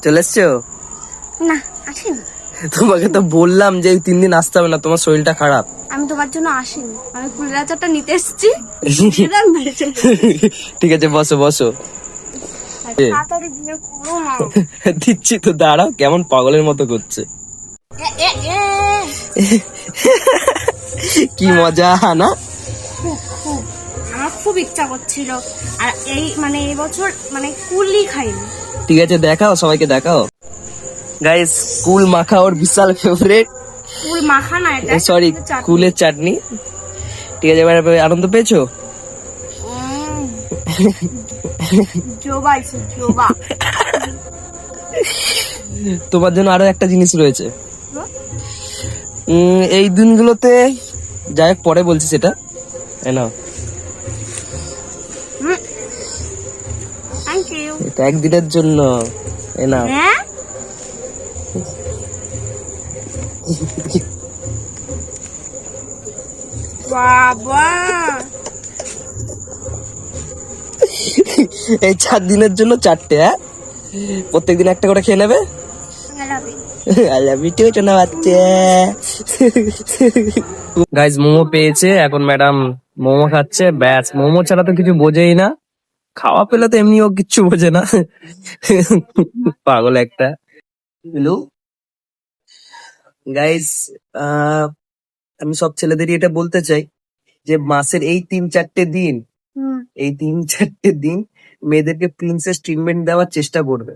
চলে এসছো? না আসেনি। তোমাকে তো বললাম যে এই 3 দিন আসতে হবে না, তোমার শরীরটা খারাপ। আমি তোমার জন্য আসিনি, আমি কুলের আচারটা নিতে এসেছি। ঠিক আছে, বসো বসো। তাড়াতাড়ি দিয়ে করো না। দিচ্ছি তো, দাঁড়াও। কেমন পাগলের মতো করছে। কি মজা না? খুব আমার খুব ইচ্ছা করছিল, আর এই বছর কুলই খাইনি। ঠিক আছে, দেখাও, সবাইকে দেখাও। গাইস, কুল মাখা ওর বিশাল ফেভারিট। কুল মাখা না, এটা সরি, কুলের চাটনি। ঠিক আছে, এবার আনন্দ পেয়েছো? জোবা। তোমার জন্য আরো একটা জিনিস রয়েছে। এই দিনগুলোতে, যাই হোক পরে বলছি সেটা। নাও, থ্যাংক ইউ। এটা একদিনের জন্য। নাও। হ্যাঁ, বাবা এই 4 দিনের জন্য 4টে। হ্যাঁ, প্রত্যেকদিন একটা করে খেয়ে নেবে। I love you too, সোনা বাচ্চা। গাইজ, মোমো পেয়েছে, এখন ম্যাডাম মোমো খাচ্ছে। ব্যাস, মোমো ছাড়া তো কিছু বোঝেই না। খাওয়া পেলে তো এমনিও কিচ্ছু বোঝে না। পাগল একটা। হ্যালো গাইজ, আমি সব ছেলেদেরই এটা বলতে চাই যে মাসের এই 3-4টে দিন, এই 3-4টে দিন মেয়েদেরকে প্রিন্সেস ট্রিটমেন্ট দেওয়ার চেষ্টা করবে।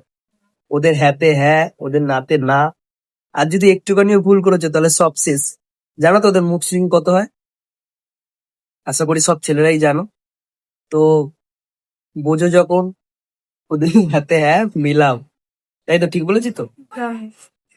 ওদের হ্যাতে হ্যাঁ, ওদের নাতে না। আর যদি একটুখানিও ভুল করেছো তাহলে সব শেষ। জানো তো ওদের মুখ সুইং কত হয়? আশা করি সব ছেলেরাই জানো। তো বোঝো যখন, ওদের হাতে হ্যাঁ মিলাম। তাই তো, ঠিক বলেছি তো?